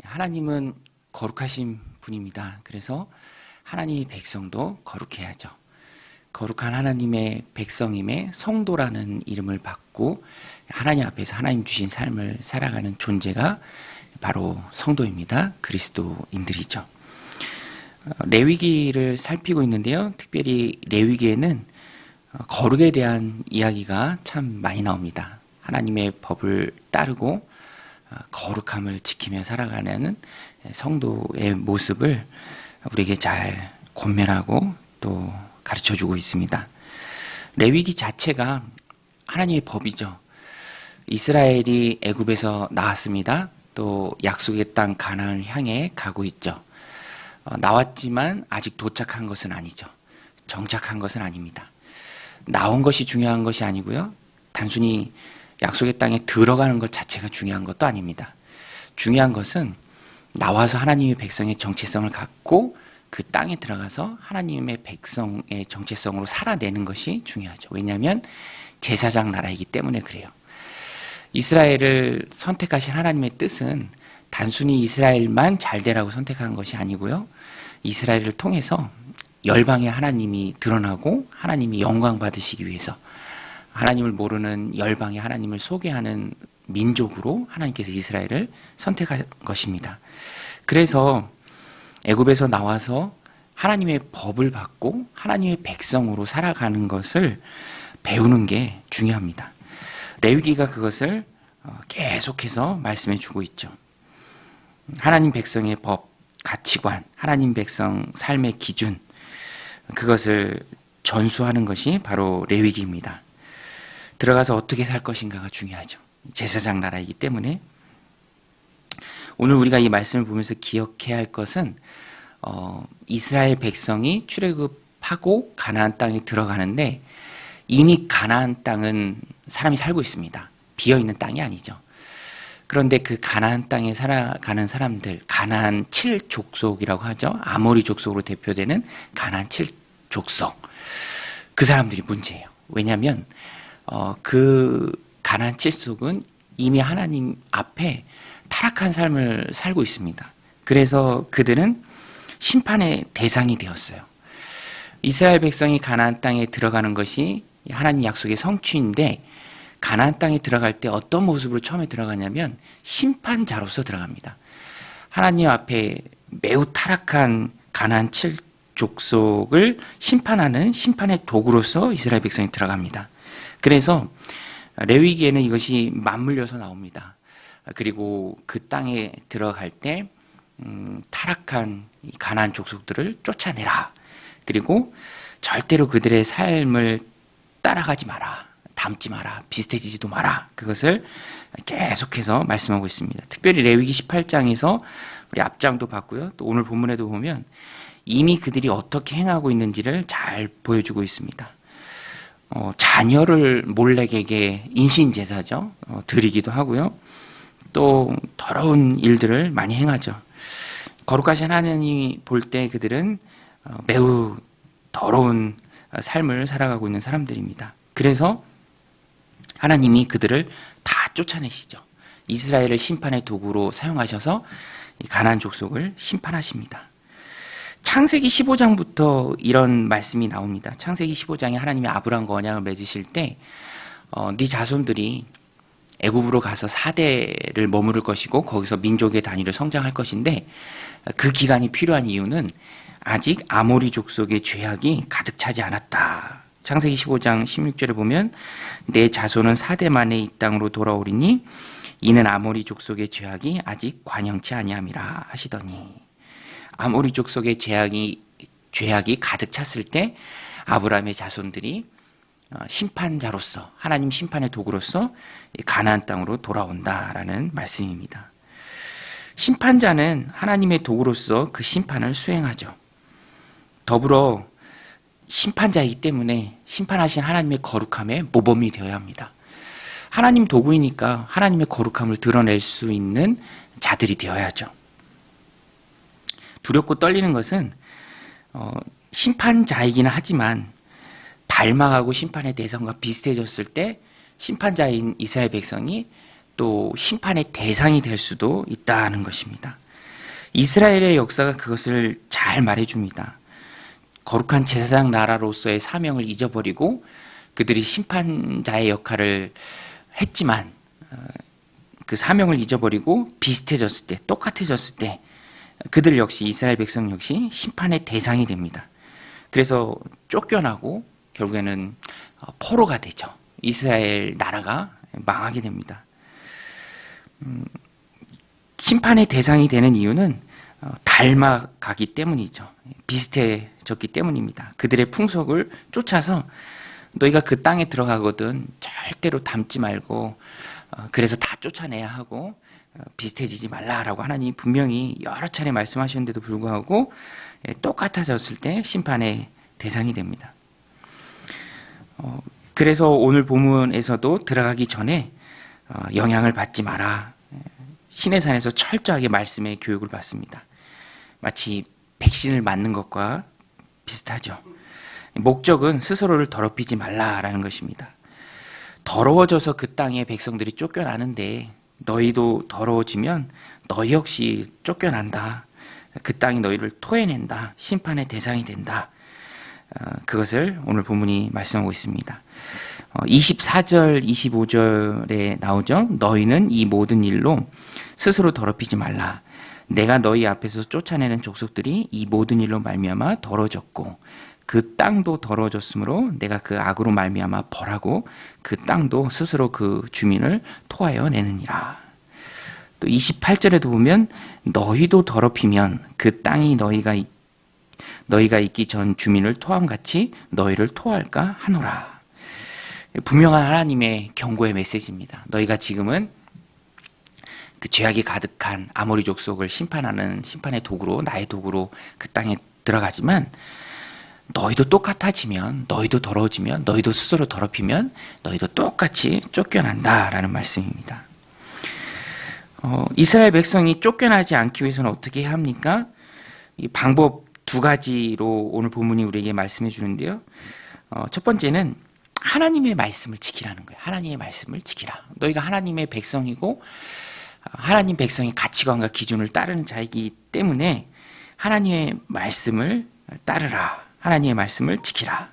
하나님은 거룩하신 분입니다. 그래서 하나님의 백성도 거룩해야죠. 거룩한 하나님의 백성임의 성도라는 이름을 받고 하나님 앞에서 하나님 주신 삶을 살아가는 존재가 바로 성도입니다. 그리스도인들이죠. 레위기를 살피고 있는데요. 특별히 레위기에는 거룩에 대한 이야기가 참 많이 나옵니다. 하나님의 법을 따르고 거룩함을 지키며 살아가는 성도의 모습을 우리에게 잘 권면하고 또 가르쳐주고 있습니다. 레위기 자체가 하나님의 법이죠. 이스라엘이 애굽에서 나왔습니다. 또 약속의 땅 가나안을 향해 가고 있죠. 나왔지만 아직 도착한 것은 아니죠. 정착한 것은 아닙니다. 나온 것이 중요한 것이 아니고요. 단순히 약속의 땅에 들어가는 것 자체가 중요한 것도 아닙니다. 중요한 것은 나와서 하나님의 백성의 정체성을 갖고 그 땅에 들어가서 하나님의 백성의 정체성으로 살아내는 것이 중요하죠. 왜냐하면 제사장 나라이기 때문에 그래요. 이스라엘을 선택하신 하나님의 뜻은 단순히 이스라엘만 잘 되라고 선택한 것이 아니고요. 이스라엘을 통해서 열방의 하나님이 드러나고 하나님이 영광 받으시기 위해서 하나님을 모르는 열방의 하나님을 소개하는 민족으로 하나님께서 이스라엘을 선택한 것입니다. 그래서 애굽에서 나와서 하나님의 법을 받고 하나님의 백성으로 살아가는 것을 배우는 게 중요합니다. 레위기가 그것을 계속해서 말씀해 주고 있죠. 하나님 백성의 법, 가치관, 하나님 백성 삶의 기준, 그것을 전수하는 것이 바로 레위기입니다. 들어가서 어떻게 살 것인가가 중요하죠. 제사장 나라이기 때문에 오늘 우리가 이 말씀을 보면서 기억해야 할 것은 이스라엘 백성이 출애굽하고 가나안 땅에 들어가는데 이미 가나안 땅은 사람이 살고 있습니다. 비어있는 땅이 아니죠. 그런데 그 가나안 땅에 살아가는 사람들, 가나안 7족속이라고 하죠. 아모리 족속으로 대표되는 가나안 7족속. 그 사람들이 문제예요. 왜냐하면 그 가나안 7족은 이미 하나님 앞에 타락한 삶을 살고 있습니다. 그래서 그들은 심판의 대상이 되었어요. 이스라엘 백성이 가나안 땅에 들어가는 것이 하나님 약속의 성취인데 가나안 땅에 들어갈 때 어떤 모습으로 처음에 들어가냐면 심판자로서 들어갑니다. 하나님 앞에 매우 타락한 가나안 7족속을 심판하는 심판의 도구로서 이스라엘 백성이 들어갑니다. 그래서 레위기에는 이것이 맞물려서 나옵니다. 그리고 그 땅에 들어갈 때 타락한 가나안 족속들을 쫓아내라. 그리고 절대로 그들의 삶을 따라가지 마라. 닮지 마라. 비슷해지지도 마라. 그것을 계속해서 말씀하고 있습니다. 특별히 레위기 18장에서 우리 앞장도 봤고요. 또 오늘 본문에도 보면 이미 그들이 어떻게 행하고 있는지를 잘 보여주고 있습니다. 자녀를 몰렉에게 인신제사죠. 드리기도 하고요. 또 더러운 일들을 많이 행하죠. 거룩하신 하나님이 볼 때 그들은 매우 더러운 삶을 살아가고 있는 사람들입니다. 그래서 하나님이 그들을 다 쫓아내시죠. 이스라엘을 심판의 도구로 사용하셔서 가나안 족속을 심판하십니다. 창세기 15장부터 이런 말씀이 나옵니다. 창세기 15장에 하나님이 아브라함과 언약을 맺으실 때 네 자손들이 애굽으로 가서 4대를 머무를 것이고 거기서 민족의 단위로 성장할 것인데 그 기간이 필요한 이유는 아직 아모리 족속의 죄악이 가득 차지 않았다. 창세기 15장 16절에 보면 내 자손은 4대 만에 이 땅으로 돌아오리니 이는 아모리 족속의 죄악이 아직 관영치 아니함이라 하시더니 아모리 족속의 죄악이 가득 찼을 때 아브라함의 자손들이 심판자로서 하나님 심판의 도구로서 가나안 땅으로 돌아온다라는 말씀입니다. 심판자는 하나님의 도구로서 그 심판을 수행하죠. 더불어 심판자이기 때문에 심판하신 하나님의 거룩함에 모범이 되어야 합니다. 하나님 도구이니까 하나님의 거룩함을 드러낼 수 있는 자들이 되어야죠. 두렵고 떨리는 것은 심판자이기는 하지만 닮아가고 심판의 대상과 비슷해졌을 때 심판자인 이스라엘 백성이 또 심판의 대상이 될 수도 있다는 것입니다. 이스라엘의 역사가 그것을 잘 말해줍니다. 거룩한 제사장 나라로서의 사명을 잊어버리고 그들이 심판자의 역할을 했지만 그 사명을 잊어버리고 비슷해졌을 때, 똑같아졌을 때 그들 역시, 이스라엘 백성 역시 심판의 대상이 됩니다. 그래서 쫓겨나고 결국에는 포로가 되죠. 이스라엘 나라가 망하게 됩니다. 심판의 대상이 되는 이유는 닮아가기 때문이죠. 비슷해졌기 때문입니다. 그들의 풍속을 쫓아서 너희가 그 땅에 들어가거든 절대로 닮지 말고 그래서 다 쫓아내야 하고 비슷해지지 말라라고 하나님이 분명히 여러 차례 말씀하셨는데도 불구하고 똑같아졌을 때 심판의 대상이 됩니다. 그래서 오늘 본문에서도 들어가기 전에 영향을 받지 마라. 시내산에서 철저하게 말씀의 교육을 받습니다. 마치 백신을 맞는 것과 비슷하죠. 목적은 스스로를 더럽히지 말라라는 것입니다. 더러워져서 그 땅에 백성들이 쫓겨나는데 너희도 더러워지면 너희 역시 쫓겨난다. 그 땅이 너희를 토해낸다. 심판의 대상이 된다. 그것을 오늘 본문이 말씀하고 있습니다. 24절, 25절에 나오죠. 너희는 이 모든 일로 스스로 더럽히지 말라. 내가 너희 앞에서 쫓아내는 족속들이 이 모든 일로 말미암아 더러워졌고 그 땅도 더러워졌으므로 내가 그 악으로 말미암아 벌하고 그 땅도 스스로 그 주민을 토하여 내느니라. 또 28절에도 보면 너희도 더럽히면 그 땅이 너희가 있기 전 주민을 토함같이 너희를 토할까 하노라. 분명한 하나님의 경고의 메시지입니다. 너희가 지금은 그 죄악이 가득한 아모리 족속을 심판하는 심판의 도구로, 나의 도구로 그 땅에 들어가지만 너희도 똑같아지면, 너희도 더러워지면, 너희도 스스로 더럽히면 너희도 똑같이 쫓겨난다라는 말씀입니다. 이스라엘 백성이 쫓겨나지 않기 위해서는 어떻게 해야 합니까? 이 방법 두 가지로 오늘 본문이 우리에게 말씀해 주는데요. 첫 번째는 하나님의 말씀을 지키라는 거예요. 하나님의 말씀을 지키라. 너희가 하나님의 백성이고 하나님 백성의 가치관과 기준을 따르는 자이기 때문에 하나님의 말씀을 따르라. 하나님의 말씀을 지키라.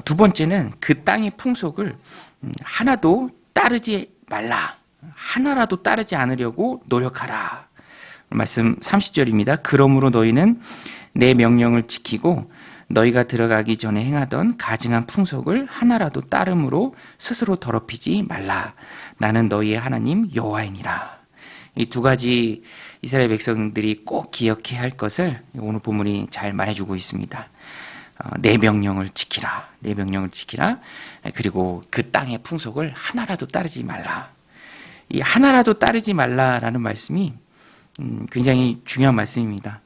두 번째는 그 땅의 풍속을 하나도 따르지 말라. 하나라도 따르지 않으려고 노력하라. 말씀 30절입니다. 그러므로 너희는 내 명령을 지키고 너희가 들어가기 전에 행하던 가증한 풍속을 하나라도 따름으로 스스로 더럽히지 말라. 나는 너희의 하나님 여호와이니라. 이 두 가지 이스라엘 백성들이 꼭 기억해야 할 것을 오늘 본문이 잘 말해주고 있습니다. 내 명령을 지키라. 내 명령을 지키라. 그리고 그 땅의 풍속을 하나라도 따르지 말라. 이 하나라도 따르지 말라라는 말씀이 굉장히 중요한 말씀입니다.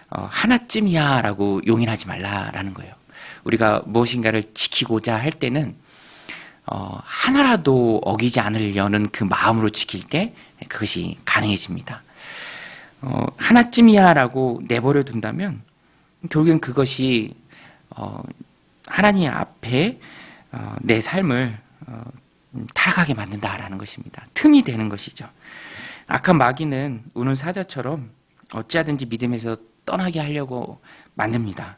하나쯤이야 라고 용인하지 말라라는 거예요. 우리가 무엇인가를 지키고자 할 때는 하나라도 어기지 않으려는 그 마음으로 지킬 때 그것이 가능해집니다. 하나쯤이야 라고 내버려 둔다면 결국엔 그것이 하나님 앞에 내 삶을 타락하게 만든다라는 것입니다. 틈이 되는 것이죠. 악한 마귀는 우는 사자처럼 어찌하든지 믿음에서 떠나게 하려고 만듭니다.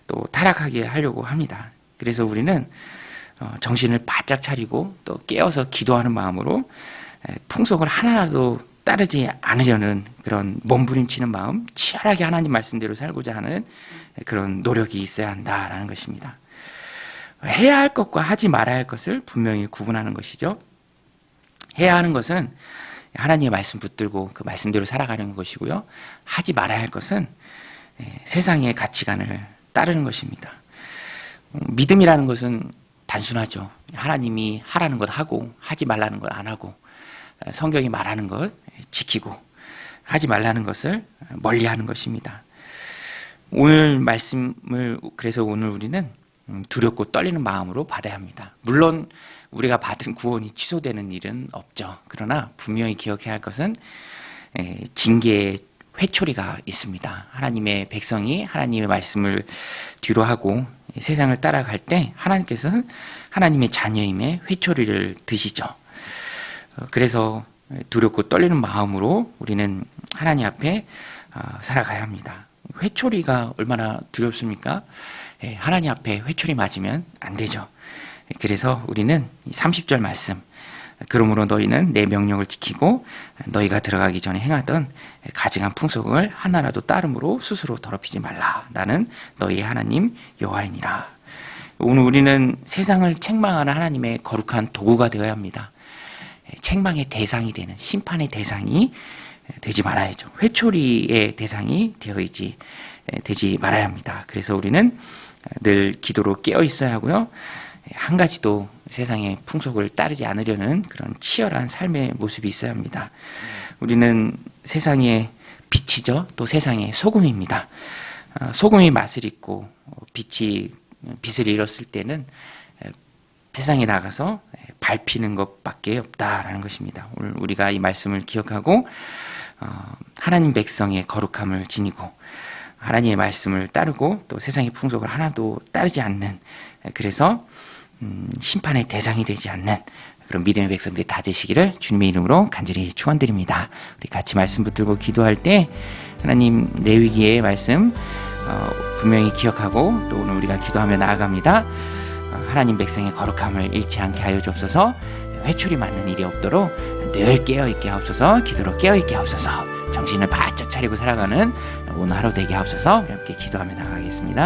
또 타락하게 하려고 합니다. 그래서 우리는 정신을 바짝 차리고 또 깨어서 기도하는 마음으로 풍속을 하나라도 따르지 않으려는 그런 몸부림치는 마음, 치열하게 하나님 말씀대로 살고자 하는 그런 노력이 있어야 한다라는 것입니다. 해야 할 것과 하지 말아야 할 것을 분명히 구분하는 것이죠. 해야 하는 것은 하나님의 말씀 붙들고 그 말씀대로 살아가는 것이고요. 하지 말아야 할 것은 세상의 가치관을 따르는 것입니다. 믿음이라는 것은 단순하죠. 하나님이 하라는 것 하고 하지 말라는 것 안 하고 성경이 말하는 것 지키고 하지 말라는 것을 멀리하는 것입니다. 오늘 말씀을 그래서 오늘 우리는 두렵고 떨리는 마음으로 받아야 합니다. 물론 우리가 받은 구원이 취소되는 일은 없죠. 그러나 분명히 기억해야 할 것은 징계의 회초리가 있습니다. 하나님의 백성이 하나님의 말씀을 뒤로 하고 세상을 따라갈 때 하나님께서는 하나님의 자녀임의 회초리를 드시죠. 그래서 두렵고 떨리는 마음으로 우리는 하나님 앞에 살아가야 합니다. 회초리가 얼마나 두렵습니까? 하나님 앞에 회초리 맞으면 안 되죠. 그래서 우리는 30절 말씀, 그러므로 너희는 내 명령을 지키고 너희가 들어가기 전에 행하던 가증한 풍속을 하나라도 따름으로 스스로 더럽히지 말라. 나는 너희의 하나님 여호와이니라. 오늘 우리는 세상을 책망하는 하나님의 거룩한 도구가 되어야 합니다. 책망의 대상이 되는, 심판의 대상이 되지 말아야죠. 회초리의 대상이 되지 말아야 합니다. 그래서 우리는 늘 기도로 깨어 있어야 하고요. 한 가지도 세상의 풍속을 따르지 않으려는 그런 치열한 삶의 모습이 있어야 합니다. 우리는 세상의 빛이죠. 또 세상의 소금입니다. 소금이 맛을 잊고 빛을 잃었을 때는 세상에 나가서 밟히는 것밖에 없다라는 것입니다. 오늘 우리가 이 말씀을 기억하고 하나님 백성의 거룩함을 지니고 하나님의 말씀을 따르고 또 세상의 풍속을 하나도 따르지 않는, 그래서 심판의 대상이 되지 않는 그런 믿음의 백성들이 다 되시기를 주님의 이름으로 간절히 축원드립니다. 우리 같이 말씀 붙들고 기도할 때 하나님 레위기의 말씀 분명히 기억하고 또 오늘 우리가 기도하며 나아갑니다. 하나님 백성의 거룩함을 잃지 않게 하여 주옵소서. 회초리 맞는 일이 없도록 늘 깨어있게 하옵소서. 기도로 깨어있게 하옵소서. 정신을 바짝 차리고 살아가는 오늘 하루 되게 하옵소서. 함께 기도하며 나가겠습니다.